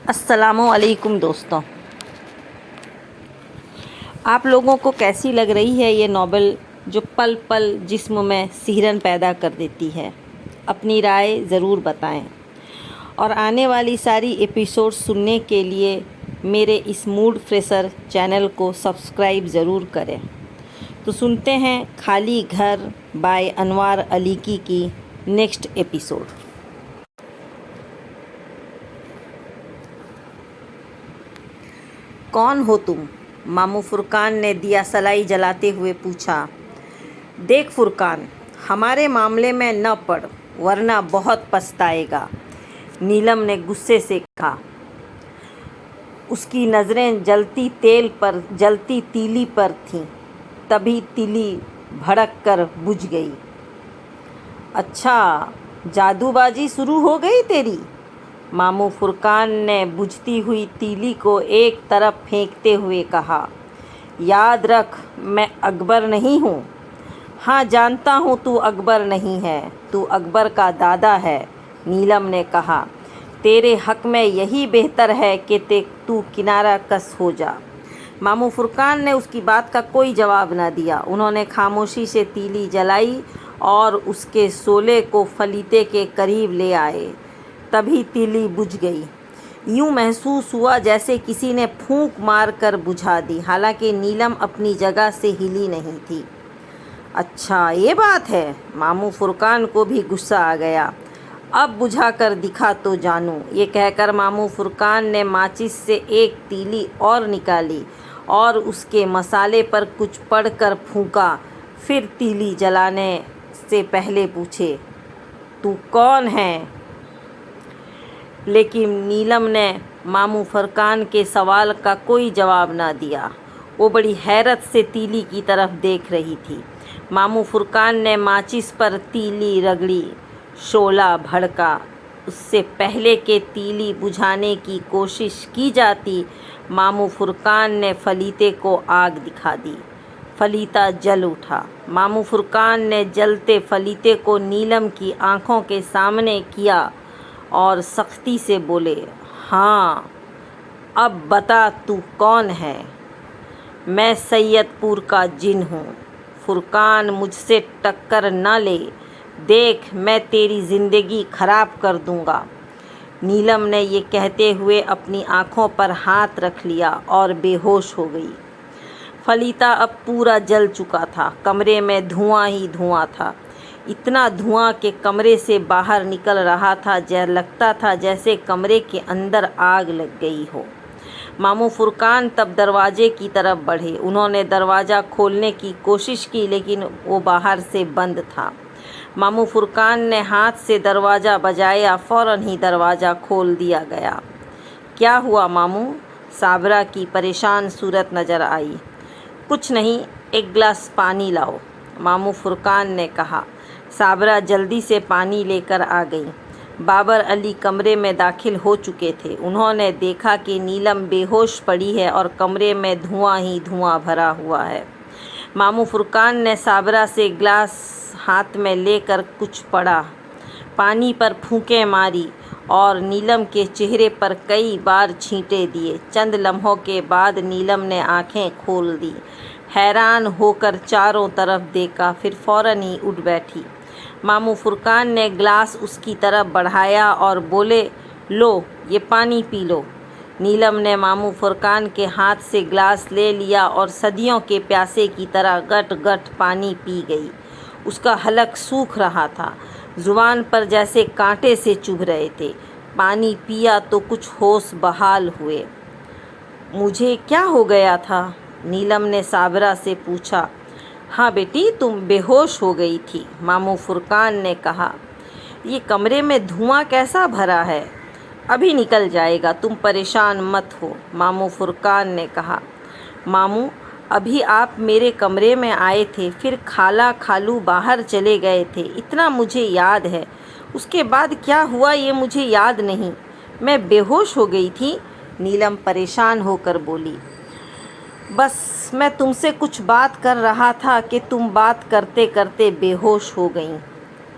السلام علیکم دوستوں، آپ لوگوں کو کیسی لگ رہی ہے یہ ناول جو پل پل جسم میں سیہرن پیدا کر دیتی ہے؟ اپنی رائے ضرور بتائیں، اور آنے والی ساری ایپیسوڈ سننے کے لیے میرے اس موڈ فریشر چینل کو سبسکرائب ضرور کریں۔ تو سنتے ہیں خالی گھر بائی انوار علیقی کی نیکسٹ ایپیسوڈ۔ کون ہو تم؟ ماموں فرقان نے دیا سلائی جلاتے ہوئے پوچھا۔ دیکھ فرقان، ہمارے معاملے میں نہ پڑ ورنہ بہت پچھتائے گا، نیلم نے غصے سے کہا۔ اس کی نظریں جلتی تیلی پر تھیں، تبھی تیلی بھڑک کر بجھ گئی۔ اچھا، جادو بازی شروع ہو گئی تیری؟ ماموں فرقان نے بجھتی ہوئی تیلی کو ایک طرف پھینکتے ہوئے کہا۔ یاد رکھ، میں اکبر نہیں ہوں۔ ہاں جانتا ہوں تو اکبر نہیں ہے، تو اکبر کا دادا ہے، نیلم نے کہا۔ تیرے حق میں یہی بہتر ہے کہ تو کنارہ کش ہو جا۔ ماموں فرقان نے اس کی بات کا کوئی جواب نہ دیا۔ انہوں نے خاموشی سے تیلی جلائی اور اس کے شعلے کو فلیتے کے قریب لے آئے، تبھی تیلی بجھ گئی۔ یوں محسوس ہوا جیسے کسی نے پھونک مار کر بجھا دی، حالانکہ نیلم اپنی جگہ سے ہلی نہیں تھی۔ اچھا یہ بات ہے، ماموں فرقان کو بھی غصہ آ گیا۔ اب بجھا کر دکھا تو جانوں۔ یہ کہہ کر ماموں فرقان نے ماچس سے ایک تیلی اور نکالی اور اس کے مسالے پر کچھ پڑھ کر پھونکا، پھر تیلی جلانے سے پہلے پوچھے، تو کون ہے؟ لیکن نیلم نے ماموں فرقان کے سوال کا کوئی جواب نہ دیا۔ وہ بڑی حیرت سے تیلی کی طرف دیکھ رہی تھی۔ ماموں فرقان نے ماچس پر تیلی رگڑی، شعلہ بھڑکا۔ اس سے پہلے کہ تیلی بجھانے کی کوشش کی جاتی، ماموں فرقان نے فلیتے کو آگ دکھا دی۔ فلیتا جل اٹھا۔ ماموں فرقان نے جلتے فلیتے کو نیلم کی آنکھوں کے سامنے کیا اور سختی سے بولے، ہاں اب بتا تو کون ہے؟ میں سید پور کا جن ہوں۔ فرقان مجھ سے ٹکر نہ لے، دیکھ میں تیری زندگی خراب کر دوں گا۔ نیلم نے یہ کہتے ہوئے اپنی آنکھوں پر ہاتھ رکھ لیا اور بے ہوش ہو گئی۔ فلیتا اب پورا جل چکا تھا، کمرے میں دھواں ہی دھواں تھا، اتنا دھواں کہ کمرے سے باہر نکل رہا تھا، لگتا تھا جیسے کمرے کے اندر آگ لگ گئی ہو۔ ماموں فرقان تب دروازے کی طرف بڑھے۔ انہوں نے دروازہ کھولنے کی کوشش کی لیکن وہ باہر سے بند تھا۔ ماموں فرقان نے ہاتھ سے دروازہ بجایا، فوراً ہی دروازہ کھول دیا گیا۔ کیا ہوا ماموں؟ صابرہ کی پریشان صورت نظر آئی۔ کچھ نہیں، ایک گلاس پانی لاؤ، ماموں فرقان نے کہا۔ صابرہ جلدی سے پانی لے کر آ گئیں۔ بابر علی کمرے میں داخل ہو چکے تھے۔ انہوں نے دیکھا کہ نیلم بے ہوش پڑی ہے اور کمرے میں دھواں ہی دھواں بھرا ہوا ہے۔ ماموں فرقان نے صابرہ سے گلاس ہاتھ میں لے کر کچھ پڑھا، پانی پر پھونکیں ماری اور نیلم کے چہرے پر کئی بار چھینٹے دیے۔ چند لمحوں کے بعد نیلم نے آنکھیں کھول دیں، حیران ہو کر چاروں طرف دیکھا، پھر فوراً ہی اٹھ بیٹھی۔ ماموں فرقان نے گلاس اس کی طرف بڑھایا اور بولے، لو یہ پانی پی لو۔ نیلم نے ماموں فرقان کے ہاتھ سے گلاس لے لیا اور صدیوں کے پیاسے کی طرح گٹ گٹ پانی پی گئی۔ اس کا حلق سوکھ رہا تھا، زبان پر جیسے کانٹے سے چبھ رہے تھے۔ پانی پیا تو کچھ ہوش بحال ہوئے۔ مجھے کیا ہو گیا تھا؟ نیلم نے صابرہ سے پوچھا۔ ہاں بیٹی، تم بے ہوش ہو گئی تھی، ماموں فرقان نے کہا۔ یہ کمرے میں دھواں کیسا بھرا ہے؟ ابھی نکل جائے گا، تم پریشان مت ہو، ماموں فرقان نے کہا۔ ماموں، ابھی آپ میرے کمرے میں آئے تھے، پھر خالہ خالو باہر چلے گئے تھے، اتنا مجھے یاد ہے۔ اس کے بعد کیا ہوا یہ مجھے یاد نہیں، میں بے ہوش ہو گئی تھی، نیلم پریشان ہو کر بولی۔ بس میں تم سے کچھ بات کر رہا تھا کہ تم بات کرتے کرتے بے ہوش ہو گئیں۔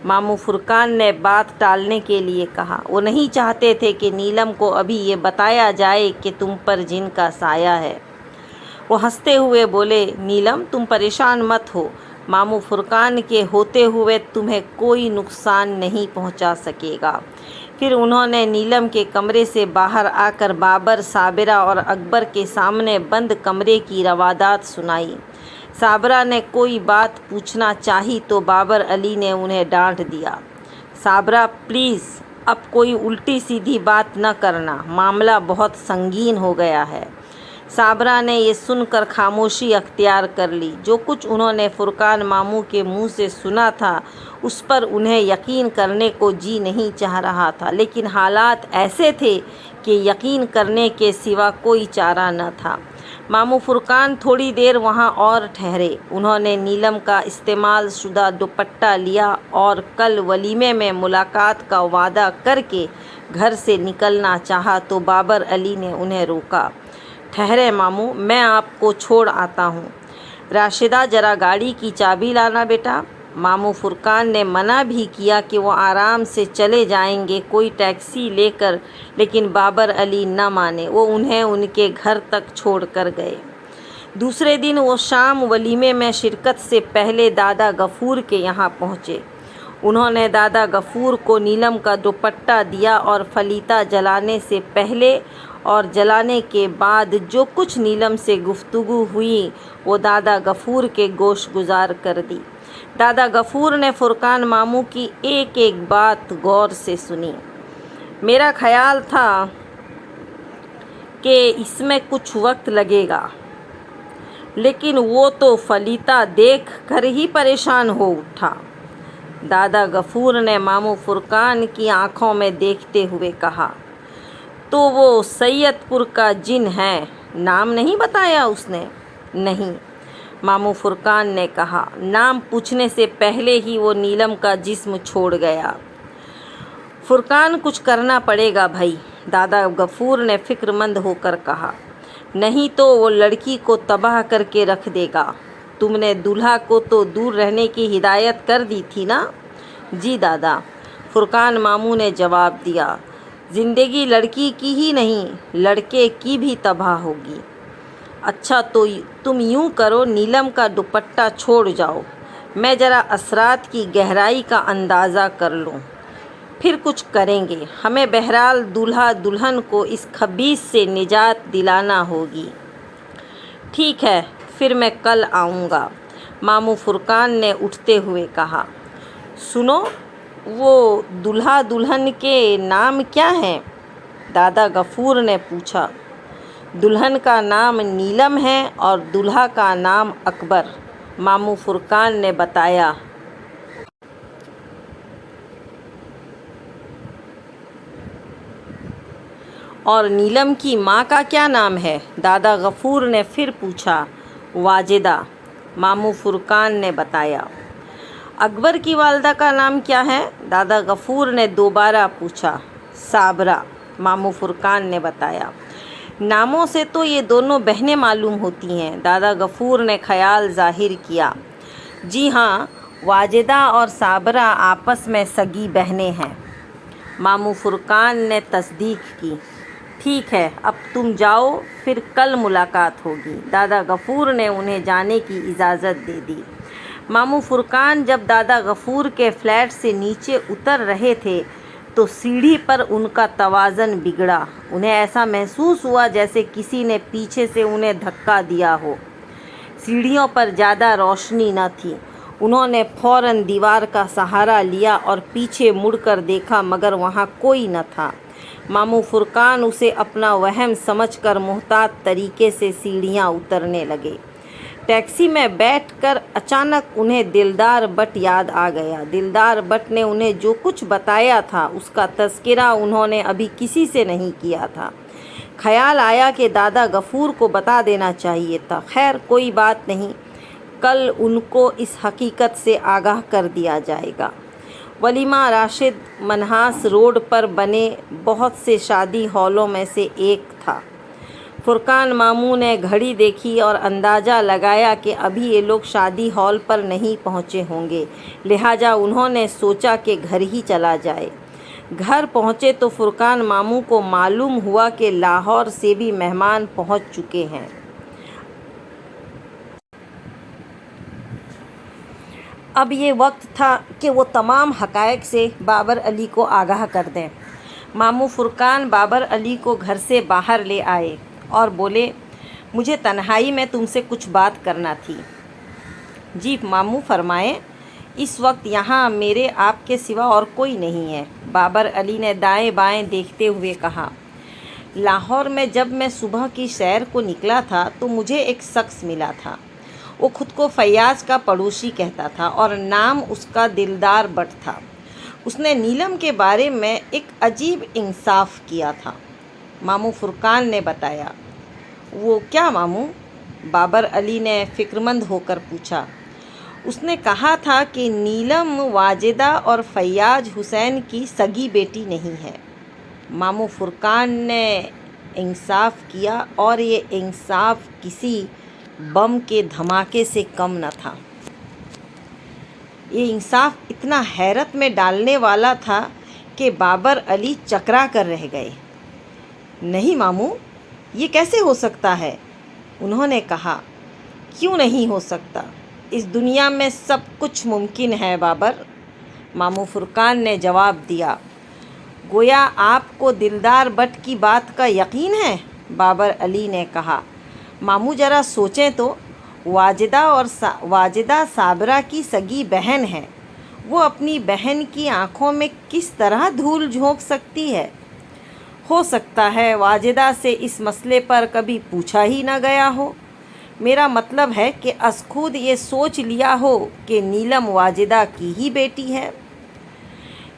ماموں فرقان نے بات ٹالنے کے لیے کہا۔ وہ نہیں چاہتے تھے کہ نیلم کو ابھی یہ بتایا جائے کہ تم پر جن کا سایہ ہے۔ وہ ہنستے ہوئے بولے، نیلم تم پریشان مت ہو، ماموں فرقان کے ہوتے ہوئے تمہیں کوئی نقصان نہیں پہنچا سکے گا۔ پھر انہوں نے نیلم کے کمرے سے باہر آ کر بابر، صابرہ اور اکبر کے سامنے بند کمرے کی روادات سنائی۔ صابرہ نے کوئی بات پوچھنا چاہی تو بابر علی نے انہیں ڈانٹ دیا۔ صابرہ پلیز اب کوئی الٹی سیدھی بات نہ کرنا، معاملہ بہت سنگین ہو گیا ہے۔ صابرہ نے یہ سن کر خاموشی اختیار کر لی۔ جو کچھ انہوں نے فرقان ماموں کے منہ سے سنا تھا اس پر انہیں یقین کرنے کو جی نہیں چاہ رہا تھا، لیکن حالات ایسے تھے کہ یقین کرنے کے سوا کوئی چارہ نہ تھا۔ ماموں فرقان تھوڑی دیر وہاں اور ٹھہرے۔ انہوں نے نیلم کا استعمال شدہ دوپٹہ لیا اور کل ولیمے میں ملاقات کا وعدہ کر کے گھر سے نکلنا چاہا تو بابر علی نے انہیں روکا۔ ٹھہرے ماموں، میں آپ کو چھوڑ آتا ہوں۔ راشدہ ذرا گاڑی کی چابی لانا بیٹا۔ ماموں فرقان نے منع بھی کیا کہ وہ آرام سے چلے جائیں گے کوئی ٹیکسی لے کر، لیکن بابر علی نہ مانے۔ وہ انہیں ان کے گھر تک چھوڑ کر گئے۔ دوسرے دن وہ شام ولیمے میں شرکت سے پہلے دادا غفور کے یہاں پہنچے۔ انہوں نے دادا غفور کو نیلم کا دوپٹہ دیا اور فلیتا جلانے سے پہلے اور جلانے کے بعد جو کچھ نیلم سے گفتگو ہوئی وہ دادا غفور کے گوش گزار کر دی۔ دادا غفور نے فرقان ماموں کی ایک ایک بات غور سے سنی۔ میرا خیال تھا کہ اس میں کچھ وقت لگے گا، لیکن وہ تو فلیتا دیکھ کر ہی پریشان ہو اٹھا۔ دادا غفور نے ماموں فرقان کی آنکھوں میں دیکھتے ہوئے کہا، تو وہ سید پور کا جن ہے، نام نہیں بتایا اس نے؟ نہیں، ماموں فرقان نے کہا۔ نام پوچھنے سے پہلے ہی وہ نیلم کا جسم چھوڑ گیا۔ فرقان کچھ کرنا پڑے گا بھائی، دادا غفور نے فکر مند ہو کر کہا، نہیں تو وہ لڑکی کو تباہ کر کے رکھ دے گا۔ تم نے دولہا کو تو دور رہنے کی ہدایت کر دی تھی نا؟ جی دادا، فرقان ماموں نے جواب دیا۔ زندگی لڑکی کی ہی نہیں لڑکے کی بھی تباہ ہوگی۔ اچھا تو تم یوں کرو، نیلم کا دوپٹہ چھوڑ جاؤ، میں ذرا اثرات کی گہرائی کا اندازہ کر لوں، پھر کچھ کریں گے۔ ہمیں بہرحال دولہا دلہن کو اس خبیث سے نجات دلانا ہوگی۔ ٹھیک ہے، پھر میں کل آؤں گا، ماموں فرقان نے اٹھتے ہوئے کہا۔ سنو، وہ دولہا دلہن کے نام کیا ہیں؟ دادا غفور نے پوچھا۔ دلہن کا نام نیلم ہے اور دولہا کا نام اکبر، ماموں فرقان نے بتایا۔ اور نیلم کی ماں کا کیا نام ہے؟ دادا غفور نے پھر پوچھا۔ واجدہ، ماموں فرقان نے بتایا۔ اکبر کی والدہ کا نام کیا ہے؟ دادا غفور نے دوبارہ پوچھا۔ صابرہ، ماموں فرقان نے بتایا۔ ناموں سے تو یہ دونوں بہنیں معلوم ہوتی ہیں، دادا غفور نے خیال ظاہر کیا۔ جی ہاں، واجدہ اور صابرہ آپس میں سگی بہنیں ہیں، ماموں فرقان نے تصدیق کی۔ ٹھیک ہے، اب تم جاؤ، پھر کل ملاقات ہوگی۔ دادا غفور نے انہیں جانے کی اجازت دے دی۔ ماموں فرقان جب دادا غفور کے فلیٹ سے نیچے اتر رہے تھے تو سیڑھی پر ان کا توازن بگڑا۔ انہیں ایسا محسوس ہوا جیسے کسی نے پیچھے سے انہیں دھکا دیا ہو۔ سیڑھیوں پر زیادہ روشنی نہ تھی۔ انہوں نے فوراً دیوار کا سہارا لیا اور پیچھے مڑ کر دیکھا، مگر وہاں کوئی نہ تھا۔ ماموں فرقان اسے اپنا وہم سمجھ کر محتاط طریقے سے سیڑھیاں اترنے لگے۔ ٹیکسی میں بیٹھ کر اچانک انہیں دلدار بٹ یاد آ گیا۔ دلدار بٹ نے انہیں جو کچھ بتایا تھا اس کا تذکرہ انہوں نے ابھی کسی سے نہیں کیا تھا۔ خیال آیا کہ دادا غفور کو بتا دینا چاہیے تھا۔ خیر کوئی بات نہیں، کل ان کو اس حقیقت سے آگاہ کر دیا جائے گا۔ ولیمہ راشد منہاس روڈ پر بنے بہت سے شادی ہالوں میں سے ایک تھا۔ فرقان ماموں نے گھڑی دیکھی اور اندازہ لگایا کہ ابھی یہ لوگ شادی ہال پر نہیں پہنچے ہوں گے، لہٰذا انہوں نے سوچا کہ گھر ہی چلا جائے۔ گھر پہنچے تو فرقان ماموں کو معلوم ہوا کہ لاہور سے بھی مہمان پہنچ چکے ہیں۔ اب یہ وقت تھا کہ وہ تمام حقائق سے بابر علی کو آگاہ کر دیں۔ ماموں فرقان بابر علی کو گھر سے باہر لے آئے اور بولے، مجھے تنہائی میں تم سے کچھ بات کرنا تھی۔ جی ماموں فرمائیں۔ اس وقت یہاں میرے آپ کے سوا اور کوئی نہیں ہے، بابر علی نے دائیں بائیں دیکھتے ہوئے کہا۔ لاہور میں جب میں صبح کی سیر کو نکلا تھا تو مجھے ایک شخص ملا تھا۔ وہ خود کو فیاض کا پڑوسی کہتا تھا اور نام اس کا دلدار بٹ تھا۔ اس نے نیلم کے بارے میں ایک عجیب انصاف کیا تھا، ماموں فرقان نے بتایا۔ وہ کیا ماموں؟ بابر علی نے فکرمند ہو کر پوچھا۔ اس نے کہا تھا کہ نیلم واجدہ اور فیاض حسین کی سگی بیٹی نہیں ہے۔ ماموں فرقان نے انصاف کیا اور یہ انصاف کسی بم کے دھماکے سے کم نہ تھا۔ یہ انصاف اتنا حیرت میں ڈالنے والا تھا کہ بابر علی چکرا کر رہ گئے۔ نہیں ماموں، یہ کیسے ہو سکتا ہے؟ انہوں نے کہا۔ کیوں نہیں ہو سکتا؟ اس دنیا میں سب کچھ ممکن ہے بابر، ماموں فرقان نے جواب دیا۔ گویا آپ کو دلدار بٹ کی بات کا یقین ہے؟ بابر علی نے کہا۔ ماموں ذرا سوچیں تو، واجدہ صابرہ کی سگی بہن ہے، وہ اپنی بہن کی آنکھوں میں کس طرح دھول جھونک سکتی ہے؟ ہو سکتا ہے واجدہ سے اس مسئلے پر کبھی پوچھا ہی نہ گیا ہو۔ میرا مطلب ہے کہ از خود یہ سوچ لیا ہو کہ نیلم واجدہ کی ہی بیٹی ہے۔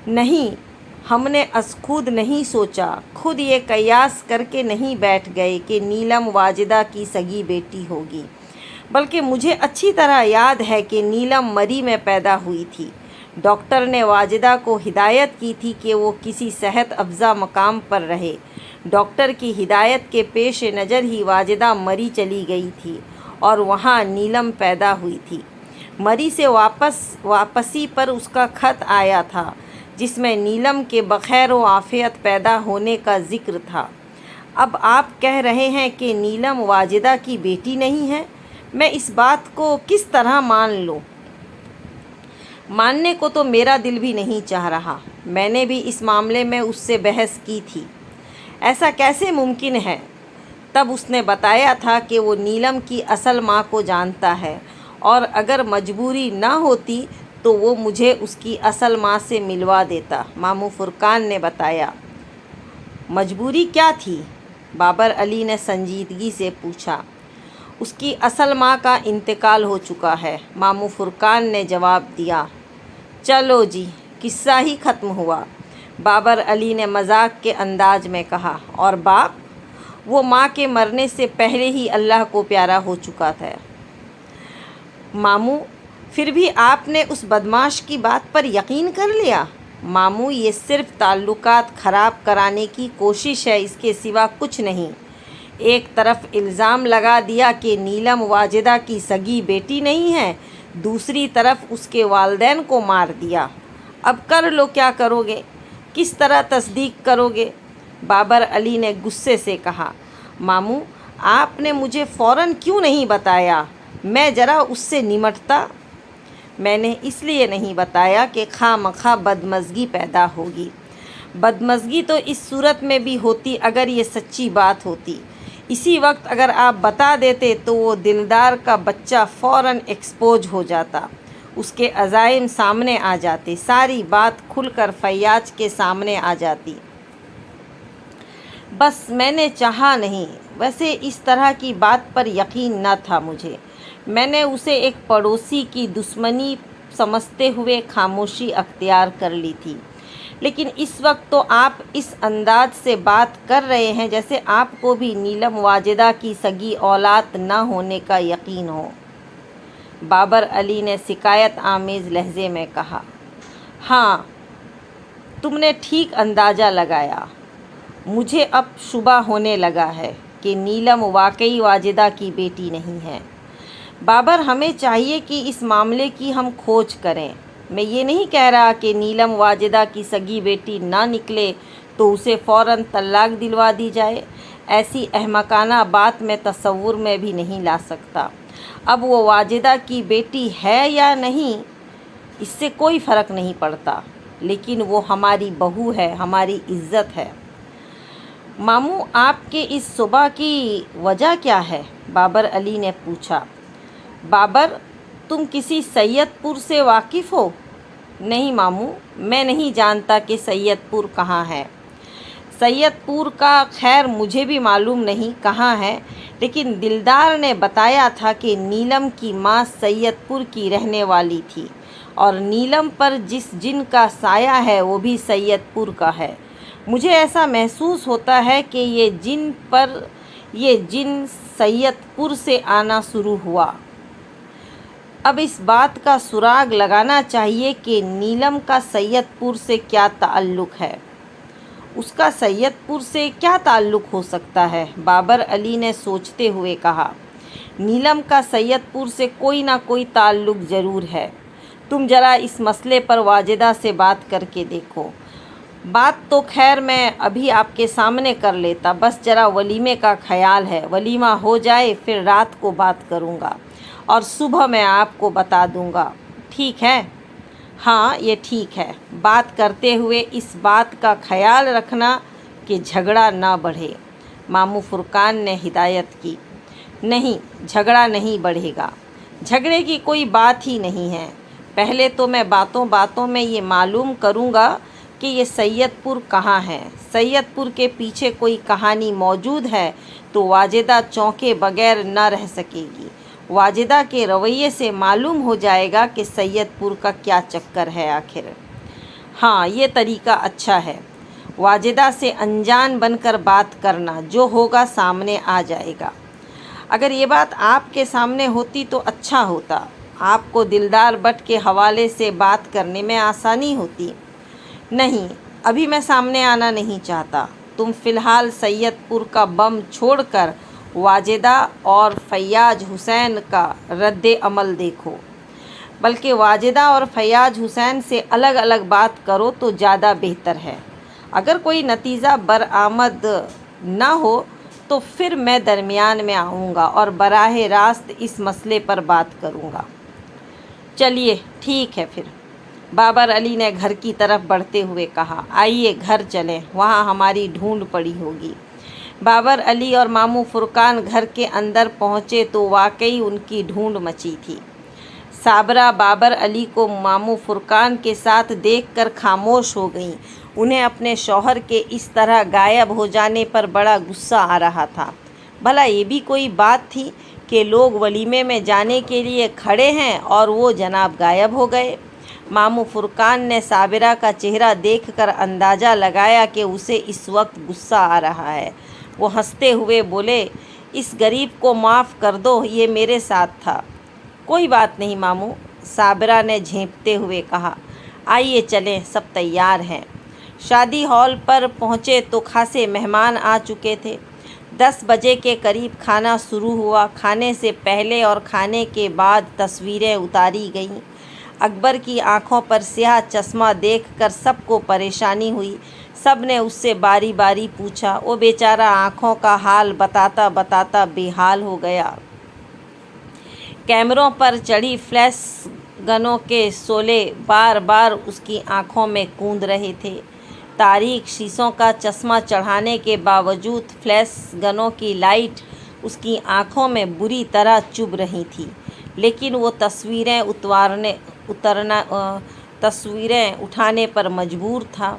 نہیں، ہم نے از خود نہیں سوچا، خود یہ قیاس کر کے نہیں بیٹھ گئے کہ نیلم واجدہ کی سگی بیٹی ہوگی، بلکہ مجھے اچھی طرح یاد ہے کہ نیلم مری میں پیدا ہوئی تھی۔ ڈاکٹر نے واجدہ کو ہدایت کی تھی کہ وہ کسی صحت افزا مقام پر رہے۔ ڈاکٹر کی ہدایت کے پیش نظر ہی واجدہ مری چلی گئی تھی اور وہاں نیلم پیدا ہوئی تھی۔ مری سے واپسی پر اس کا خط آیا تھا جس میں نیلم کے بخیر و عافیت پیدا ہونے کا ذکر تھا۔ اب آپ کہہ رہے ہیں کہ نیلم واجدہ کی بیٹی نہیں ہے؟ میں اس بات کو کس طرح مان لوں؟ ماننے کو تو میرا دل بھی نہیں چاہ رہا۔ میں نے بھی اس معاملے میں اس سے بحث کی تھی۔ ایسا کیسے ممکن ہے؟ تب اس نے بتایا تھا کہ وہ نیلم کی اصل ماں کو جانتا ہے اور اگر مجبوری نہ ہوتی تو وہ مجھے اس کی اصل ماں سے ملوا دیتا، ماموں فرقان نے بتایا۔ مجبوری کیا تھی؟ بابر علی نے سنجیدگی سے پوچھا۔ اس کی اصل ماں کا انتقال ہو چکا ہے، ماموں فرقان نے جواب دیا۔ چلو جی، قصہ ہی ختم ہوا، بابر علی نے مذاق کے انداز میں کہا۔ اور باپ؟ وہ ماں کے مرنے سے پہلے ہی اللہ کو پیارا ہو چکا تھا۔ ماموں، پھر بھی آپ نے اس بدمعاش کی بات پر یقین کر لیا؟ ماموں، یہ صرف تعلقات خراب کرانے کی کوشش ہے، اس کے سوا کچھ نہیں۔ ایک طرف الزام لگا دیا کہ نیلم واجدہ کی سگی بیٹی نہیں ہے، دوسری طرف اس کے والدین کو مار دیا۔ اب کر لو، کیا کرو گے؟ کس طرح تصدیق کرو گے؟ بابر علی نے غصے سے کہا۔ ماموں، آپ نے مجھے فوراً کیوں نہیں بتایا؟ میں ذرا اس سے نمٹتا۔ میں نے اس لیے نہیں بتایا کہ خواہ مخواہ بدمزگی پیدا ہوگی۔ بدمزگی تو اس صورت میں بھی ہوتی اگر یہ سچی بات ہوتی۔ اسی وقت اگر آپ بتا دیتے تو وہ دلدار کا بچہ فوراً ایکسپوز ہو جاتا، اس کے عزائم سامنے آ جاتے، ساری بات کھل کر فیاض کے سامنے آ جاتی۔ بس میں نے چاہا نہیں، ویسے اس طرح کی بات پر یقین نہ تھا مجھے۔ میں نے اسے ایک پڑوسی کی دشمنی سمجھتے ہوئے خاموشی اختیار کر لی تھی، لیکن اس وقت تو آپ اس انداز سے بات کر رہے ہیں جیسے آپ کو بھی نیلم واجدہ کی سگی اولاد نہ ہونے کا یقین ہو، بابر علی نے شکایت آمیز لہجے میں کہا۔ ہاں، تم نے ٹھیک اندازہ لگایا، مجھے اب شبہ ہونے لگا ہے۔ کہ نیلم واقعی واجدہ کی بیٹی نہیں ہے۔ بابر، ہمیں چاہیے کہ اس معاملے کی ہم کھوج کریں۔ میں یہ نہیں کہہ رہا کہ نیلم واجدہ کی سگی بیٹی نہ نکلے تو اسے فوراً طلاق دلوا دی جائے۔ ایسی احمقانہ بات میں تصور میں بھی نہیں لا سکتا۔ اب وہ واجدہ کی بیٹی ہے یا نہیں، اس سے کوئی فرق نہیں پڑتا، لیکن وہ ہماری بہو ہے، ہماری عزت ہے۔ ماموں، آپ کے اس صبح کی وجہ کیا ہے؟ بابر علی نے پوچھا۔ بابر، تم کسی سید پور سے واقف ہو؟ نہیں ماموں، میں نہیں جانتا کہ سید پور کہاں ہے۔ سید پور کا خیر مجھے بھی معلوم نہیں کہاں ہے، لیکن دلدار نے بتایا تھا کہ نیلم کی ماں سید پور کی رہنے والی تھی، اور نیلم پر جس جن کا سایہ ہے وہ بھی سید پور کا ہے۔ مجھے ایسا محسوس ہوتا ہے کہ یہ جن سید پور سے آنا شروع ہوا۔ اب اس بات کا سراغ لگانا چاہیے کہ نیلم کا سید پور سے کیا تعلق ہے۔ اس کا سید پور سے کیا تعلق ہو سکتا ہے؟ بابر علی نے سوچتے ہوئے کہا۔ نیلم کا سید پور سے کوئی نہ کوئی تعلق ضرور ہے۔ تم ذرا اس مسئلے پر واجدہ سے بات کر کے دیکھو۔ بات تو خیر میں ابھی آپ کے سامنے کر لیتا، بس ذرا ولیمے کا خیال ہے۔ ولیمہ ہو جائے پھر رات کو بات کروں گا اور صبح میں آپ کو بتا دوں گا، ٹھیک ہے؟ ہاں، یہ ٹھیک ہے۔ بات کرتے ہوئے اس بات کا خیال رکھنا کہ جھگڑا نہ بڑھے، ماموں فرقان نے ہدایت کی۔ نہیں، جھگڑا نہیں بڑھے گا، جھگڑے کی کوئی بات ہی نہیں ہے۔ پہلے تو میں باتوں میں یہ معلوم کروں گا کہ یہ سید پور کہاں ہے۔ سید پور کے پیچھے کوئی کہانی موجود ہے تو واجدہ چونکے بغیر نہ رہ سکے گی۔ واجدہ کے رویے سے معلوم ہو جائے گا کہ سید پور کا کیا چکر ہے آخر۔ ہاں، یہ طریقہ اچھا ہے، واجدہ سے انجان بن کر بات کرنا، جو ہوگا سامنے آ جائے گا۔ اگر یہ بات آپ کے سامنے ہوتی تو اچھا ہوتا، آپ کو دلدار بٹ کے حوالے سے بات کرنے میں آسانی ہوتی۔ نہیں، ابھی میں سامنے آنا نہیں چاہتا۔ تم فی الحال سید پور کا بم چھوڑ کر واجدہ اور فیاض حسین کا رد عمل دیکھو، بلکہ واجدہ اور فیاض حسین سے الگ الگ بات کرو تو زیادہ بہتر ہے۔ اگر کوئی نتیجہ برآمد نہ ہو تو پھر میں درمیان میں آؤں گا اور براہ راست اس مسئلے پر بات کروں گا۔ چلیے ٹھیک ہے پھر، بابر علی نے گھر کی طرف بڑھتے ہوئے کہا۔ آئیے گھر چلیں، وہاں ہماری ڈھونڈ پڑی ہوگی۔ بابر علی اور ماموں فرقان گھر کے اندر پہنچے تو واقعی ان کی ڈھونڈ مچی تھی۔ صابرہ بابر علی کو ماموں فرقان کے ساتھ دیکھ کر خاموش ہو گئیں۔ انہیں اپنے شوہر کے اس طرح غائب ہو جانے پر بڑا غصہ آ رہا تھا۔ بھلا یہ بھی کوئی بات تھی کہ لوگ ولیمے میں جانے کے لیے کھڑے ہیں اور وہ جناب غائب ہو گئے۔ ماموں فرقان نے صابرہ کا چہرہ دیکھ کر اندازہ لگایا کہ اسے اس وقت غصہ آ رہا ہے۔ وہ ہنستے ہوئے بولے، اس غریب کو معاف کر دو، یہ میرے ساتھ تھا۔ کوئی بات نہیں ماموں، صابرہ نے جھینپتے ہوئے کہا۔ آئیے چلیں، سب تیار ہیں۔ شادی ہال پر پہنچے تو خاصے مہمان آ چکے تھے۔ 10 بجے کے قریب کھانا شروع ہوا۔ کھانے سے پہلے اور کھانے کے بعد تصویریں اتاری گئیں۔ اکبر کی آنکھوں پر سیاہ چشمہ دیکھ کر سب کو پریشانی ہوئی۔ سب نے اس سے باری باری پوچھا۔ وہ بیچارہ آنکھوں کا حال بتاتا بتاتا بے حال ہو گیا۔ کیمروں پر چڑھی فلیش گنوں کے شعلے بار بار اس کی آنکھوں میں کوند رہے تھے۔ تاریک شیشوں کا چشمہ چڑھانے کے باوجود فلیش گنوں کی لائٹ اس کی آنکھوں میں بری طرح چبھ رہی تھی، لیکن وہ تصویریں اٹھانے پر مجبور تھا۔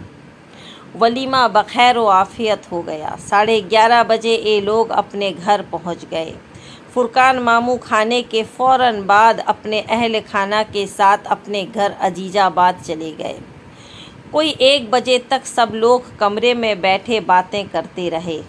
ولیمہ بخیر و عافیت ہو گیا۔ 11:30 بجے یہ لوگ اپنے گھر پہنچ گئے۔ فرقان ماموں کھانے کے فوراً بعد اپنے اہل خانہ کے ساتھ اپنے گھر عزیز آباد چلے گئے۔ کوئی 1 بجے تک سب لوگ کمرے میں بیٹھے باتیں کرتے رہے۔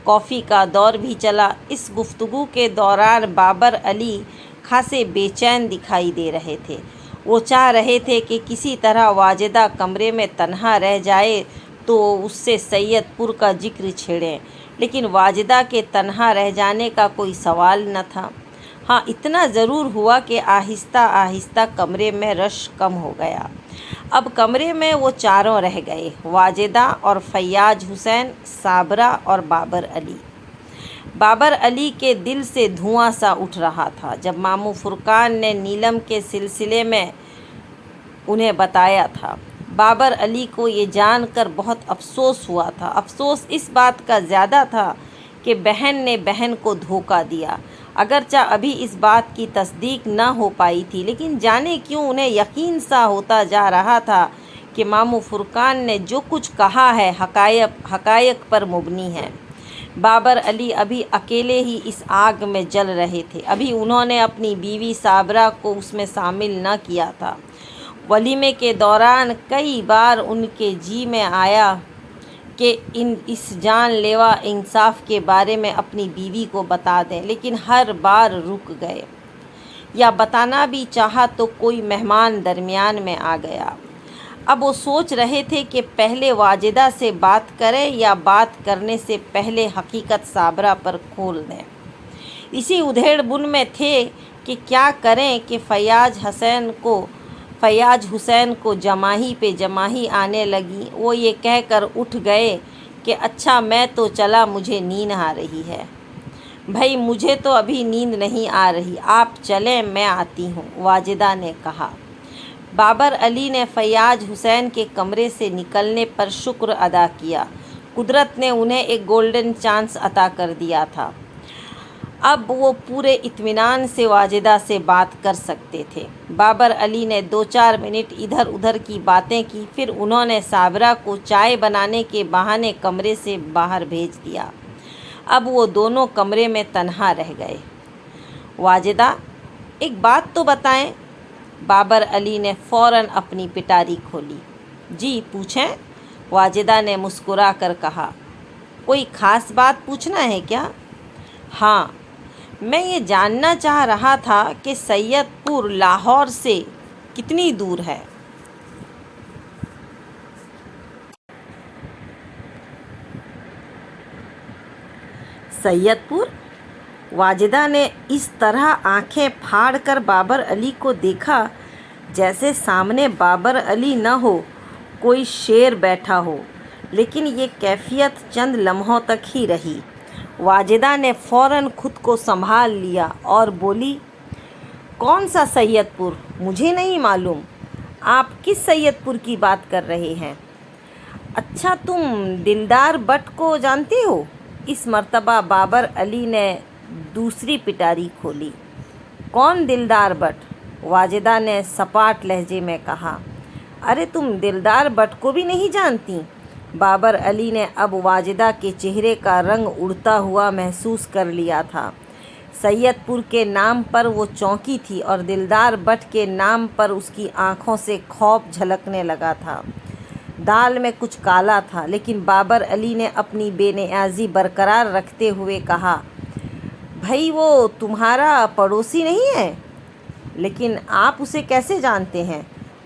کافی کا دور بھی چلا۔ اس گفتگو کے دوران بابر علی خاصے بے چین دکھائی دے رہے تھے۔ وہ چاہ رہے تھے کہ کسی طرح واجدہ کمرے میں تنہا رہ جائے تو اس سے سید پور کا ذکر چھیڑیں، لیکن واجدہ کے تنہا رہ جانے کا کوئی سوال نہ تھا۔ ہاں اتنا ضرور ہوا کہ آہستہ آہستہ کمرے میں رش کم ہو گیا۔ اب کمرے میں وہ چاروں رہ گئے، واجدہ اور فیاض حسین، صابرہ اور بابر علی۔ بابر علی کے دل سے دھواں سا اٹھ رہا تھا جب ماموں فرقان نے نیلم کے سلسلے میں انہیں بتایا تھا۔ بابر علی کو یہ جان کر بہت افسوس ہوا تھا۔ افسوس اس بات کا زیادہ تھا کہ بہن نے بہن کو دھوکہ دیا۔ اگرچہ ابھی اس بات کی تصدیق نہ ہو پائی تھی، لیکن جانے کیوں انہیں یقین سا ہوتا جا رہا تھا کہ ماموں فرقان نے جو کچھ کہا ہے حقائق پر مبنی ہے۔ بابر علی ابھی اکیلے ہی اس آگ میں جل رہے تھے۔ ابھی انہوں نے اپنی بیوی صابرہ کو اس میں شامل نہ کیا تھا۔ ولیمے کے دوران کئی بار ان کے جی میں آیا کہ اس جان لیوا انصاف کے بارے میں اپنی بیوی کو بتا دیں، لیکن ہر بار رک گئے، یا بتانا بھی چاہا تو کوئی مہمان درمیان میں آ گیا۔ اب وہ سوچ رہے تھے کہ پہلے واجدہ سے بات کریں یا بات کرنے سے پہلے حقیقت صابرہ پر کھول دیں۔ اسی ادھیڑ بن میں تھے کہ کیا کریں کہ فیاض حسین کو جماہی پہ جماہی آنے لگی۔ وہ یہ کہہ کر اٹھ گئے کہ اچھا میں تو چلا، مجھے نیند آ رہی ہے۔ بھائی مجھے تو ابھی نیند نہیں آ رہی، آپ چلیں میں آتی ہوں، واجدہ نے کہا۔ بابر علی نے فیاض حسین کے کمرے سے نکلنے پر شکر ادا کیا۔ قدرت نے انہیں ایک گولڈن چانس عطا کر دیا تھا۔ اب وہ پورے اطمینان سے واجدہ سے بات کر سکتے تھے۔ بابر علی نے 2-4 منٹ ادھر ادھر کی باتیں کی، پھر انہوں نے صابرہ کو چائے بنانے کے بہانے کمرے سے باہر بھیج دیا۔ اب وہ دونوں کمرے میں تنہا رہ گئے۔ واجدہ ایک بات تو بتائیں۔ بابر علی نے فوراً اپنی پٹاری کھولی۔ جی پوچھیں، واجدہ نے مسکرا کر کہا۔ کوئی خاص بات پوچھنا ہے کیا؟ ہاں، میں یہ جاننا چاہ رہا تھا کہ سید پور لاہور سے کتنی دور ہے؟ سید پور؟ واجدہ نے اس طرح آنکھیں پھاڑ کر بابر علی کو دیکھا جیسے سامنے بابر علی نہ ہو، کوئی شیر بیٹھا ہو، لیکن یہ کیفیت چند لمحوں تک ہی رہی۔ واجدہ نے فوراً خود کو سنبھال لیا اور بولی، کون سا سید پور؟ مجھے نہیں معلوم۔ آپ کس سید پور کی بات کر رہے ہیں؟ اچھا تم دلدار بٹ کو جانتے ہو؟ اس مرتبہ بابر علی نے دوسری پٹاری کھولی۔ کون دلدار بٹ؟ واجدہ نے سپاٹ لہجے میں کہا۔ ارے تم دلدار بٹ کو بھی نہیں جانتی؟ بابر علی نے اب واجدہ کے چہرے کا رنگ اڑتا ہوا محسوس کر لیا تھا۔ سید پور کے نام پر وہ چونکی تھی اور دلدار بٹ کے نام پر اس کی آنکھوں سے خوف جھلکنے لگا تھا۔ دال میں کچھ کالا تھا، لیکن بابر علی نے اپنی بے نیازی برقرار رکھتے ہوئے کہا، بھائی وہ تمہارا پڑوسی نہیں ہے؟ لیکن آپ اسے کیسے جانتے ہیں؟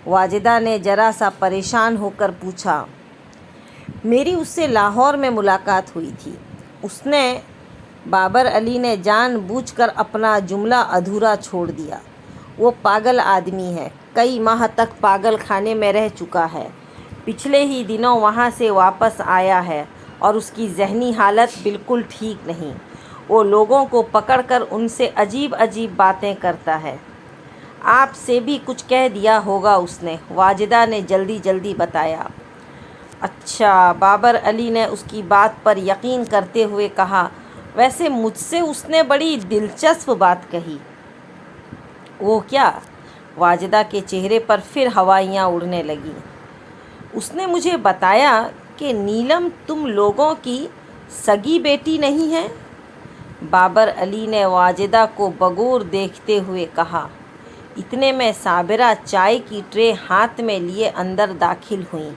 واجدہ نے ذرا سا پریشان ہو کر پوچھا۔ میری اس سے لاہور میں ملاقات ہوئی تھی۔ بابر علی نے جان بوجھ کر اپنا جملہ ادھورا چھوڑ دیا۔ وہ پاگل آدمی ہے، کئی ماہ تک پاگل خانے میں رہ چکا ہے، پچھلے ہی دنوں وہاں سے واپس آیا ہے اور اس کی ذہنی حالت بالکل ٹھیک نہیں۔ وہ لوگوں کو پکڑ کر ان سے عجیب عجیب باتیں کرتا ہے۔ آپ سے بھی کچھ کہہ دیا ہوگا اس نے، واجدہ نے جلدی جلدی بتایا۔ اچھا، بابر علی نے اس کی بات پر یقین کرتے ہوئے کہا، ویسے مجھ سے اس نے بڑی دلچسپ بات کہی۔ وہ کیا؟ واجدہ کے چہرے پر پھر ہوائیاں اڑنے لگیں۔ اس نے مجھے بتایا کہ نیلم تم لوگوں کی سگی بیٹی نہیں ہے۔ بابر علی نے واجدہ کو بغور دیکھتے ہوئے کہا۔ اتنے میں صابرہ چائے کی ٹرے ہاتھ میں لیے اندر داخل ہوئیں۔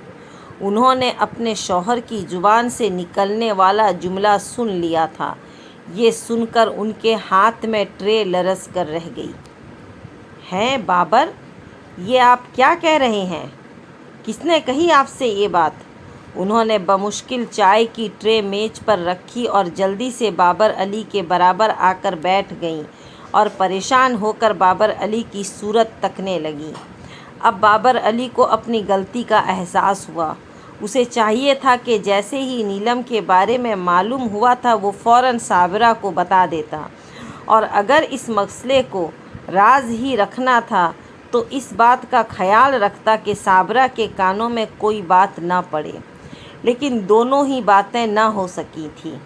انہوں نے اپنے شوہر کی زبان سے نکلنے والا جملہ سن لیا تھا۔ یہ سن کر ان کے ہاتھ میں ٹرے لرز کر رہ گئی۔ ہیں بابر، یہ آپ کیا کہہ رہے ہیں؟ کس نے کہی آپ سے یہ بات؟ انہوں نے بمشکل چائے کی ٹرے میز پر رکھی اور جلدی سے بابر علی کے برابر آ کر بیٹھ گئیں اور پریشان ہو کر بابر علی کی صورت تکنے لگیں۔ اب بابر علی کو اپنی غلطی کا احساس ہوا۔ اسے چاہیے تھا کہ جیسے ہی نیلم کے بارے میں معلوم ہوا تھا وہ فوراً صابرہ کو بتا دیتا، اور اگر اس مسئلے کو راز ہی رکھنا تھا تو اس بات کا خیال رکھتا کہ صابرہ کے کانوں میں کوئی بات نہ پڑے، لیکن دونوں ہی باتیں نہ ہو سکی تھیں۔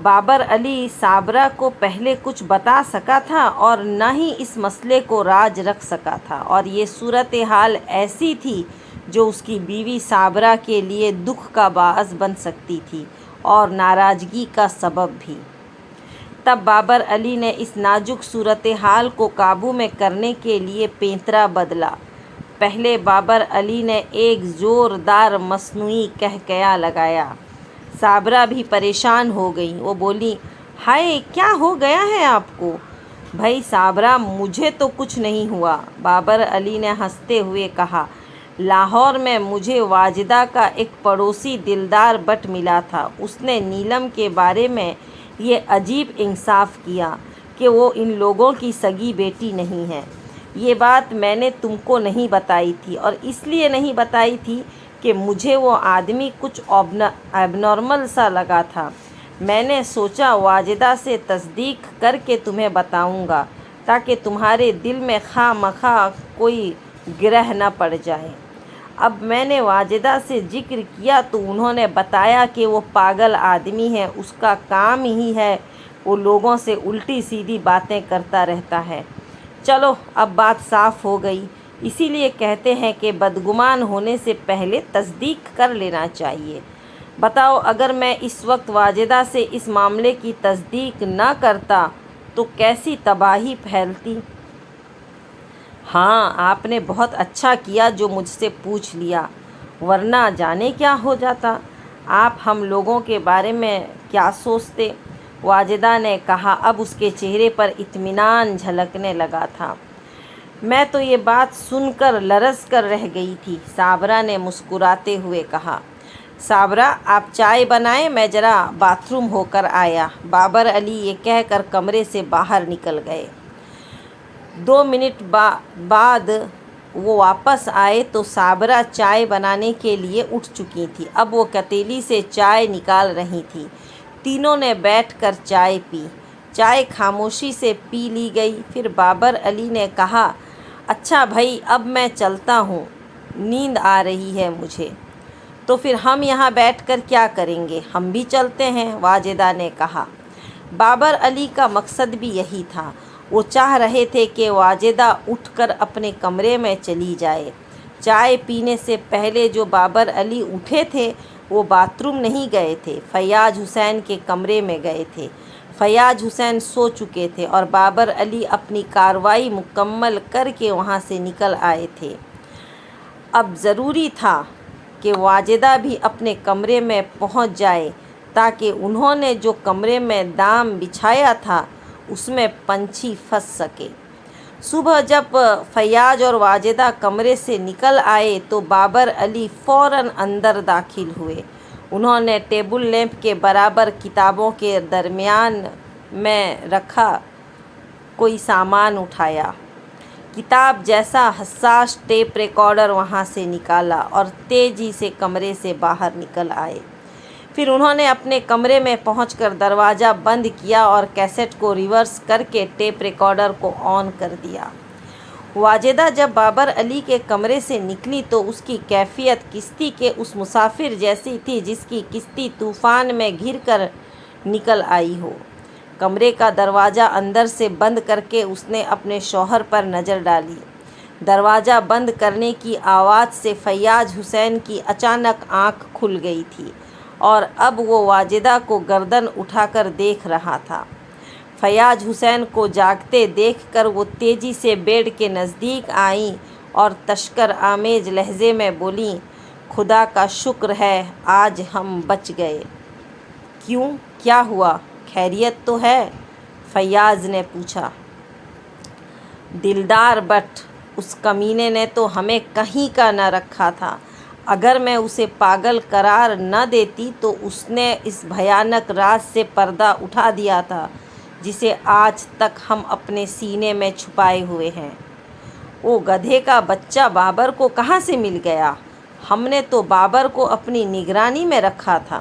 بابر علی صابرہ کو پہلے کچھ بتا سکا تھا اور نہ ہی اس مسئلے کو راز رکھ سکا تھا، اور یہ صورتحال ایسی تھی جو اس کی بیوی صابرہ کے لیے دکھ کا باعث بن سکتی تھی اور ناراضگی کا سبب بھی۔ تب بابر علی نے اس نازک صورتحال کو قابو میں کرنے کے لیے پینترا بدلا۔ پہلے بابر علی نے ایک زوردار مصنوعی قہقہہ لگایا۔ صابرہ بھی پریشان ہو گئیں۔ وہ بولیں، ہائے، کیا ہو گیا ہے آپ کو؟ بھائی صابرہ، مجھے تو کچھ نہیں ہوا، بابر علی نے ہنستے ہوئے کہا۔ لاہور میں مجھے واجدہ کا ایک پڑوسی دلدار بٹ ملا تھا۔ اس نے نیلم کے بارے میں یہ عجیب انکشاف کیا کہ وہ ان لوگوں کی سگی بیٹی نہیں ہے۔ یہ بات میں نے تم کو نہیں بتائی تھی، اور اس لیے نہیں بتائی تھی کہ مجھے وہ آدمی کچھ ایب نارمل سا لگا تھا۔ میں نے سوچا واجدہ سے تصدیق کر کے تمہیں بتاؤں گا تاکہ تمہارے دل میں خواہ مخواہ کوئی گرہ نہ پڑ جائے۔ اب میں نے واجدہ سے ذکر کیا تو انہوں نے بتایا کہ وہ پاگل آدمی ہے، اس کا کام ہی ہے وہ لوگوں سے الٹی سیدھی باتیں کرتا رہتا ہے۔ چلو اب بات صاف ہو گئی، اسی لیے کہتے ہیں کہ بدگمان ہونے سے پہلے تصدیق کر لینا چاہیے۔ بتاؤ، اگر میں اس وقت واجدہ سے اس معاملے کی تصدیق نہ کرتا تو کیسی تباہی پھیلتی؟ ہاں، آپ نے بہت اچھا کیا جو مجھ سے پوچھ لیا، ورنہ جانے کیا ہو جاتا۔ آپ ہم لوگوں کے بارے میں کیا سوچتے؟ واجدہ نے کہا۔ اب اس کے چہرے پر اطمینان جھلکنے لگا تھا۔ میں تو یہ بات سن کر لرز کر رہ گئی تھی، صابرہ نے مسکراتے ہوئے کہا۔ صابرہ، آپ چائے بنائیں، میں ذرا باتھ روم ہو کر آیا۔ بابر علی یہ کہہ کر کمرے سے باہر نکل گئے۔ 2 منٹ بعد وہ واپس آئے تو صابرہ چائے بنانے کے لیے اٹھ چکی تھی۔ اب وہ کتیلی سے چائے نکال رہی تھی۔ تینوں نے بیٹھ کر چائے پی۔ چائے خاموشی سے پی لی گئی۔ پھر بابر علی نے کہا، اچھا بھائی، اب میں چلتا ہوں، نیند آ رہی ہے مجھے۔ تو پھر ہم یہاں بیٹھ کر کیا کریں گے؟ ہم بھی چلتے ہیں، واجدہ نے کہا۔ بابر علی کا مقصد بھی یہی تھا۔ وہ چاہ رہے تھے کہ واجدہ اٹھ کر اپنے کمرے میں چلی جائے۔ چائے پینے سے پہلے جو بابر علی اٹھے تھے وہ باتھ روم نہیں گئے تھے، فیاض حسین کے کمرے میں گئے تھے۔ فیاض حسین سو چکے تھے اور بابر علی اپنی کارروائی مکمل کر کے وہاں سے نکل آئے تھے۔ اب ضروری تھا کہ واجدہ بھی اپنے کمرے میں پہنچ جائے تاکہ انہوں نے جو کمرے میں دام بچھایا تھا اس میں پنچھی پھنس سکے۔ صبح جب فیاض اور واجدہ کمرے سے نکل آئے تو بابر علی فوراً اندر داخل ہوئے۔ انہوں نے ٹیبل لیمپ کے برابر کتابوں کے درمیان میں رکھا کوئی سامان اٹھایا، کتاب جیسا حساس ٹیپ ریکارڈر وہاں سے نکالا اور تیزی سے کمرے سے باہر نکل آئے۔ پھر انہوں نے اپنے کمرے میں پہنچ کر دروازہ بند کیا اور کیسٹ کو ریورس کر کے ٹیپ ریکارڈر کو آن کر دیا۔ واجدہ جب بابر علی کے کمرے سے نکلی تو اس کی کیفیت کشتی کے اس مسافر جیسی تھی جس کی کشتی طوفان میں گر کر نکل آئی ہو۔ کمرے کا دروازہ اندر سے بند کر کے اس نے اپنے شوہر پر نظر ڈالی۔ دروازہ بند کرنے کی آواز سے فیاض حسین کی اچانک آنکھ کھل گئی تھی اور اب وہ واجدہ کو گردن اٹھا کر دیکھ رہا تھا۔ فیاض حسین کو جاگتے دیکھ کر وہ تیزی سے بیڈ کے نزدیک آئیں اور تشکر آمیز لہجے میں بولیں، خدا کا شکر ہے آج ہم بچ گئے۔ کیوں، کیا ہوا، خیریت تو ہے؟ فیاض نے پوچھا۔ دلدار بٹ، اس کمینے نے تو ہمیں کہیں کا نہ رکھا تھا۔ اگر میں اسے پاگل قرار نہ دیتی تو اس نے اس بھیانک راز سے پردہ اٹھا دیا تھا جسے آج تک ہم اپنے سینے میں چھپائے ہوئے ہیں۔ وہ گدھے کا بچہ بابر کو کہاں سے مل گیا؟ ہم نے تو بابر کو اپنی نگرانی میں رکھا تھا۔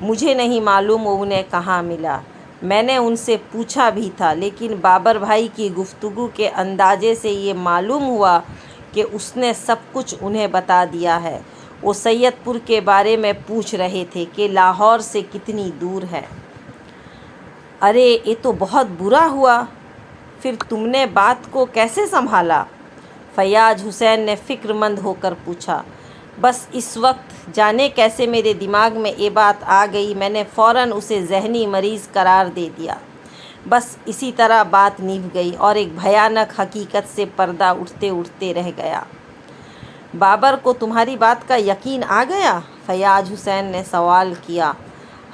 مجھے نہیں معلوم وہ انہیں کہاں ملا۔ میں نے ان سے پوچھا بھی تھا، لیکن بابر بھائی کی گفتگو کے اندازے سے یہ معلوم ہوا کہ اس نے سب کچھ انہیں بتا دیا ہے۔ وہ سید پور کے بارے میں پوچھ رہے تھے کہ لاہور سے کتنی دور ہے۔ ارے یہ تو بہت برا ہوا۔ پھر تم نے بات کو کیسے سنبھالا؟ فیاض حسین نے فکر مند ہو کر پوچھا۔ بس اس وقت جانے کیسے میرے دماغ میں یہ بات آ گئی، میں نے فوراً اسے ذہنی مریض قرار دے دیا۔ بس اسی طرح بات نبھ گئی اور ایک بھیانک حقیقت سے پردہ اٹھتے اٹھتے رہ گیا۔ بابر کو تمہاری بات کا یقین آ گیا؟ فیاض حسین نے سوال کیا۔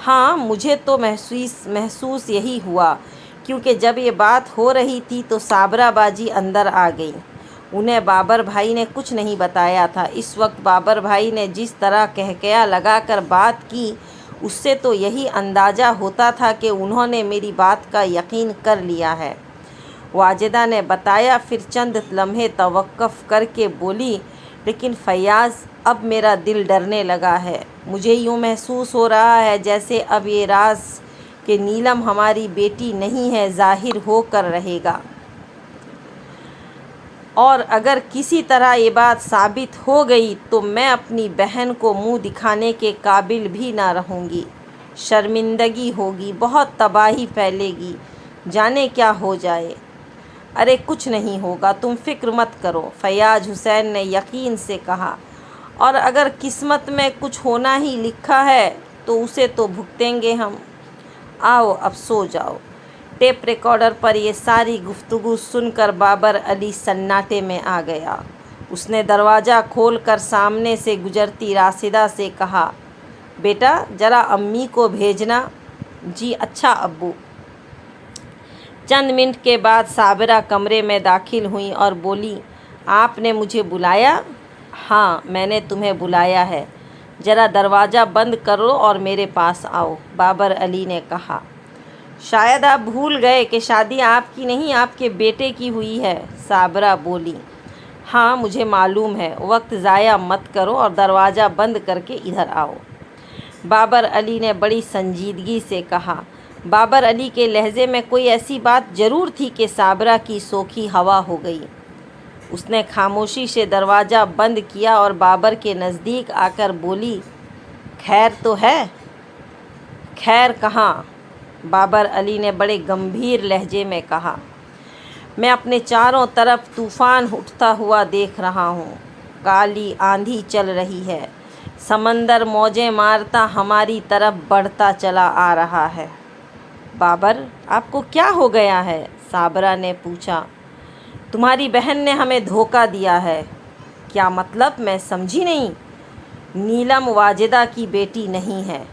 ہاں، مجھے تو محسوس یہی ہوا، کیونکہ جب یہ بات ہو رہی تھی تو صابرہ باجی اندر آ گئیں۔ انہیں بابر بھائی نے کچھ نہیں بتایا تھا۔ اس وقت بابر بھائی نے جس طرح کہکہا لگا کر بات کی، اس سے تو یہی اندازہ ہوتا تھا کہ انہوں نے میری بات کا یقین کر لیا ہے۔ واجدہ نے بتایا، پھر چند لمحے توقف کر کے بولی، لیکن فیاض، اب میرا دل ڈرنے لگا ہے۔ مجھے یوں محسوس ہو رہا ہے جیسے اب یہ راز کہ نیلم ہماری بیٹی نہیں ہے ظاہر ہو کر رہے گا، اور اگر کسی طرح یہ بات ثابت ہو گئی تو میں اپنی بہن کو منہ دکھانے کے قابل بھی نہ رہوں گی۔ شرمندگی ہوگی، بہت تباہی پھیلے گی، جانے کیا ہو جائے۔ ارے کچھ نہیں ہوگا، تم فکر مت کرو، فیاض حسین نے یقین سے کہا، اور اگر قسمت میں کچھ ہونا ہی لکھا ہے تو اسے تو بھگتیں گے ہم۔ آؤ اب سو جاؤ۔ ٹیپ ریکارڈر پر یہ ساری گفتگو سن کر بابر علی سناٹے میں آ گیا۔ اس نے دروازہ کھول کر سامنے سے گزرتی راشدہ سے کہا، بیٹا ذرا امی کو بھیجنا۔ جی اچھا ابو۔ چند منٹ کے بعد صابرہ کمرے میں داخل ہوئیں اور بولی، آپ نے مجھے بلایا؟ ہاں، میں نے تمہیں بلایا ہے، ذرا دروازہ بند کرو اور میرے پاس آؤ، بابر علی نے کہا۔ شاید آپ بھول گئے کہ شادی آپ کی نہیں، آپ کے بیٹے کی ہوئی ہے، صابرہ بولی۔ ہاں مجھے معلوم ہے، وقت ضائع مت کرو اور دروازہ بند کر کے ادھر آؤ، بابر علی نے بڑی سنجیدگی سے کہا۔ بابر علی کے لہجے میں کوئی ایسی بات ضرور تھی کہ صابرہ کی سوکھی ہوا ہو گئی۔ اس نے خاموشی سے دروازہ بند کیا اور بابر کے نزدیک آ کر بولی، خیر تو ہے؟ خیر کہاں؟ بابر علی نے بڑے گمبھیر لہجے میں کہا۔ میں اپنے چاروں طرف طوفان اٹھتا ہوا دیکھ رہا ہوں، کالی آندھی چل رہی ہے، سمندر موجیں مارتا ہماری طرف بڑھتا چلا آ رہا ہے۔ بابر، آپ کو کیا ہو گیا ہے؟ صابرہ نے پوچھا۔ تمہاری بہن نے ہمیں دھوکہ دیا ہے۔ کیا مطلب؟ میں سمجھی نہیں۔ نیلم واجدہ کی بیٹی نہیں ہے۔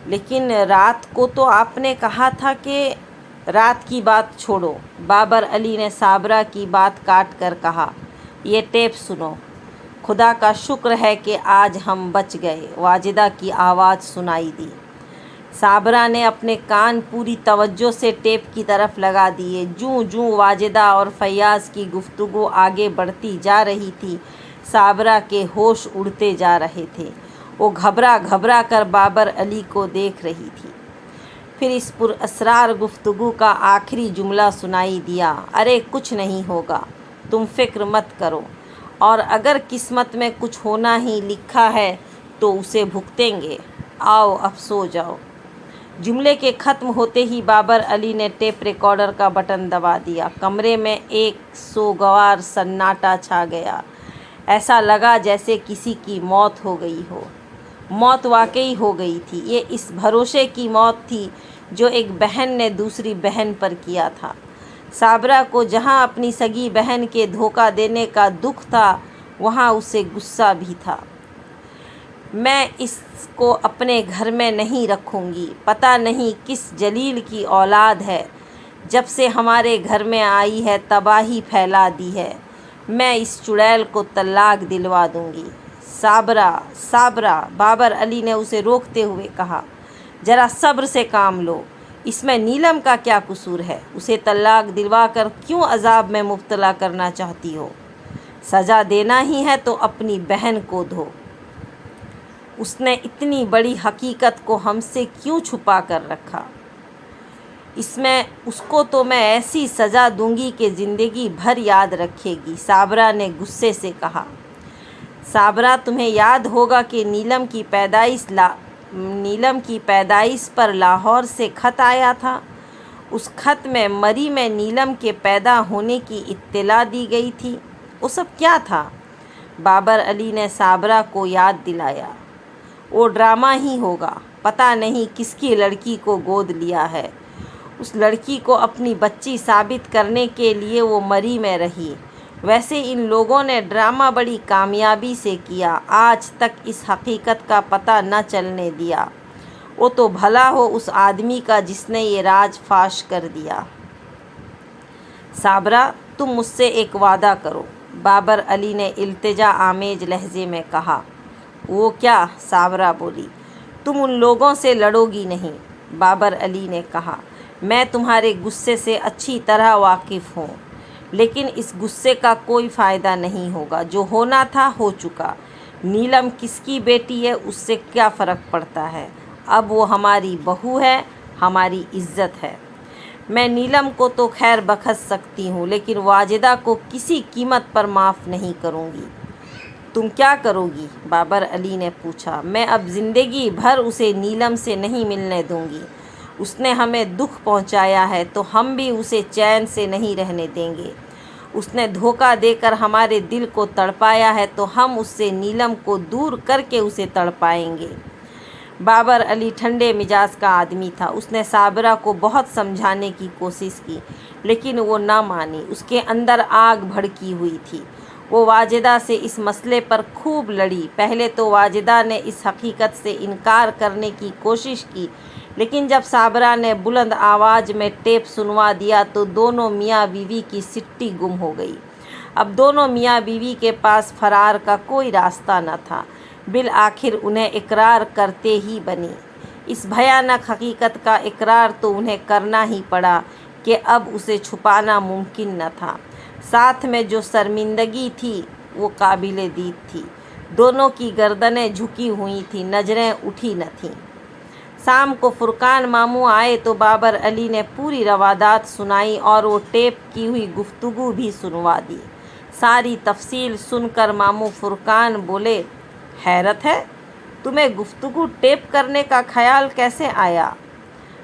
لیکن رات کو تو آپ نے کہا تھا کہ… رات کی بات چھوڑو، بابر علی نے صابرہ کی بات کاٹ کر کہا، یہ ٹیپ سنو۔ خدا کا شکر ہے کہ آج ہم بچ گئے، واجدہ کی آواز سنائی دی۔ صابرہ نے اپنے کان پوری توجہ سے ٹیپ کی طرف لگا دیے۔ جوں جوں واجدہ اور فیاض کی گفتگو آگے بڑھتی جا رہی تھی، صابرہ کے ہوش اڑتے جا رہے تھے۔ وہ گھبرا گھبرا کر بابر علی کو دیکھ رہی تھی۔ پھر اس پراسرار گفتگو کا آخری جملہ سنائی دیا، ارے کچھ نہیں ہوگا، تم فکر مت کرو، اور اگر قسمت میں کچھ ہونا ہی لکھا ہے تو اسے بھگتیں گے، آؤ اب سو جاؤ۔ جملے کے ختم ہوتے ہی بابر علی نے ٹیپ ریکارڈر کا بٹن دبا دیا۔ کمرے میں ایک سوگوار سناٹا چھا گیا۔ ایسا لگا جیسے کسی کی موت ہو گئی ہو۔ موت واقعی ہو گئی تھی۔ یہ اس بھروسے کی موت تھی جو ایک بہن نے دوسری بہن پر کیا تھا۔ صابرہ کو جہاں اپنی سگی بہن کے دھوکہ دینے کا دکھ تھا، وہاں اسے غصہ بھی تھا۔ میں اس کو اپنے گھر میں نہیں رکھوں گی، پتہ نہیں کس جلیل کی اولاد ہے، جب سے ہمارے گھر میں آئی ہے تباہی پھیلا دی ہے۔ میں اس چڑیل کو طلاق دلوا دوں گی۔ صابرہ صابرہ، بابر علی نے اسے روکتے ہوئے کہا، ذرا صبر سے کام لو، اس میں نیلم کا کیا قصور ہے؟ اسے طلاق دلوا کر کیوں عذاب میں مبتلا کرنا چاہتی ہو؟ سزا دینا ہی ہے تو اپنی بہن کو دو، اس نے اتنی بڑی حقیقت کو ہم سے کیوں چھپا کر رکھا؟ اس کو تو میں ایسی سزا دوں گی کہ زندگی بھر یاد رکھے گی، صابرہ نے غصے سے کہا۔ صابرہ، تمہیں یاد ہوگا کہ نیلم کی پیدائش پر لاہور سے خط آیا تھا۔ اس خط میں مری میں نیلم کے پیدا ہونے کی اطلاع دی گئی تھی۔ وہ سب کیا تھا؟ بابر علی نے صابرہ کو یاد دلایا۔ وہ ڈرامہ ہی ہوگا، پتہ نہیں کس کی لڑکی کو گود لیا ہے۔ اس لڑکی کو اپنی بچی ثابت کرنے کے لیے وہ مری میں رہی۔ ویسے ان لوگوں نے ڈرامہ بڑی کامیابی سے کیا، آج تک اس حقیقت کا پتہ نہ چلنے دیا۔ وہ تو بھلا ہو اس آدمی کا جس نے یہ راز فاش کر دیا۔ صابرہ، تم مجھ سے ایک وعدہ کرو، بابر علی نے التجا آمیز لہجے میں کہا۔ وہ کیا؟ صابرہ بولی۔ تم ان لوگوں سے لڑو گی نہیں، بابر علی نے کہا۔ میں تمہارے غصے سے اچھی طرح واقف ہوں، لیکن اس غصے کا کوئی فائدہ نہیں ہوگا، جو ہونا تھا ہو چکا۔ نیلم کس کی بیٹی ہے اس سے کیا فرق پڑتا ہے؟ اب وہ ہماری بہو ہے، ہماری عزت ہے۔ میں نیلم کو تو خیر بخش سکتی ہوں، لیکن واجدہ کو کسی قیمت پر معاف نہیں کروں گی۔ تم کیا کرو گی؟ بابر علی نے پوچھا۔ میں اب زندگی بھر اسے نیلم سے نہیں ملنے دوں گی۔ اس نے ہمیں دکھ پہنچایا ہے تو ہم بھی اسے چین سے نہیں رہنے دیں گے۔ اس نے دھوکہ دے کر ہمارے دل کو تڑپایا ہے تو ہم اس سے نیلم کو دور کر کے اسے تڑپائیں گے۔ بابر علی ٹھنڈے مزاج کا آدمی تھا۔ اس نے صابرہ کو بہت سمجھانے کی کوشش کی، لیکن وہ نہ مانی۔ اس کے اندر آگ بھڑکی ہوئی تھی۔ وہ واجدہ سے اس مسئلے پر خوب لڑی۔ پہلے تو واجدہ نے اس حقیقت سے انکار کرنے کی کوشش کی، لیکن جب صابرہ نے بلند آواز میں ٹیپ سنوا دیا تو دونوں میاں بیوی کی سٹی گم ہو گئی۔ اب دونوں میاں بیوی کے پاس فرار کا کوئی راستہ نہ تھا۔ بالآخر انہیں اقرار کرتے ہی بنی۔ اس بھیانک حقیقت کا اقرار تو انہیں کرنا ہی پڑا کہ اب اسے چھپانا ممکن نہ تھا۔ ساتھ میں جو شرمندگی تھی وہ قابل دید تھی۔ دونوں کی گردنیں جھکی ہوئی تھیں، نظریں اٹھی نہ تھیں۔ شام کو فرقان ماموں آئے تو بابر علی نے پوری روادات سنائی اور وہ ٹیپ کی ہوئی گفتگو بھی سنوا دی۔ ساری تفصیل سن کر ماموں فرقان بولے، حیرت ہے، تمہیں گفتگو ٹیپ کرنے کا خیال کیسے آیا؟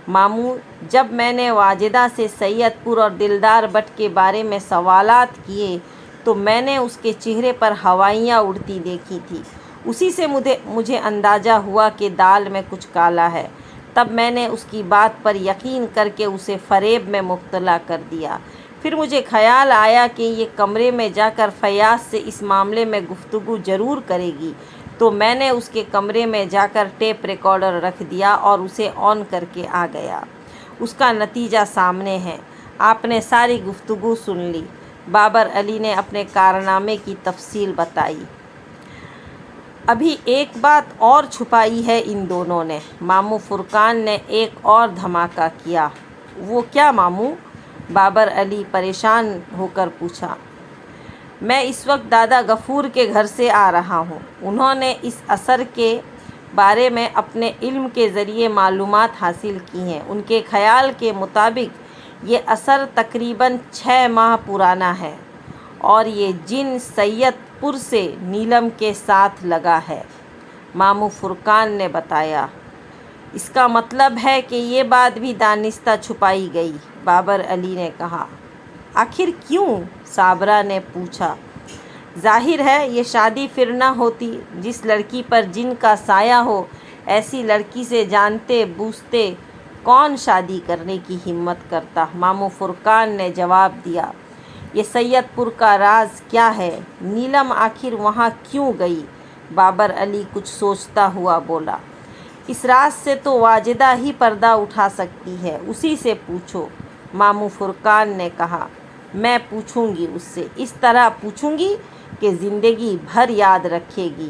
ماموں، جب میں نے واجدہ سے سید پور اور دلدار بٹ کے بارے میں سوالات کیے تو میں نے اس کے چہرے پر ہوائیاں اڑتی دیکھی تھی۔ اسی سے مجھے اندازہ ہوا کہ دال میں کچھ کالا ہے۔ تب میں نے اس کی بات پر یقین کر کے اسے فریب میں مبتلا کر دیا۔ پھر مجھے خیال آیا کہ یہ کمرے میں جا کر فیاض سے اس معاملے میں گفتگو ضرور کرے گی، تو میں نے اس کے کمرے میں جا کر ٹیپ ریکارڈر رکھ دیا اور اسے آن کر کے آ گیا۔ اس کا نتیجہ سامنے ہے۔ آپ نے ساری گفتگو سن لی۔ بابر علی نے اپنے کارنامے کی تفصیل بتائی۔ ابھی ایک بات اور چھپائی ہے ان دونوں نے، ماموں فرقان نے ایک اور دھماکہ کیا۔ وہ کیا ماموں؟ بابر علی پریشان ہو کر پوچھا۔ میں اس وقت دادا غفور کے گھر سے آ رہا ہوں۔ انہوں نے اس اثر کے بارے میں اپنے علم کے ذریعے معلومات حاصل کی ہیں۔ ان کے خیال کے مطابق یہ اثر تقریباً 6 ماہ پرانا ہے اور یہ جن سید پور سے نیلم کے ساتھ لگا ہے، ماموں فرقان نے بتایا۔ اس کا مطلب ہے کہ یہ بات بھی دانستہ چھپائی گئی، بابر علی نے کہا۔ آخر کیوں؟ صابرہ نے پوچھا۔ ظاہر ہے یہ شادی پھر نہ ہوتی۔ جس لڑکی پر جن کا سایہ ہو، ایسی لڑکی سے جانتے بوجھتے کون شادی کرنے کی ہمت کرتا؟ ماموں فرقان نے جواب دیا۔ یہ سید پور کا راز کیا ہے؟ نیلم آخر وہاں کیوں گئی؟ بابر علی کچھ سوچتا ہوا بولا۔ اس راز سے تو واجدہ ہی پردہ اٹھا سکتی ہے، اسی سے پوچھو، ماموں فرقان نے کہا۔ میں پوچھوں گی اس سے، اس طرح پوچھوں گی کہ زندگی بھر یاد رکھے گی۔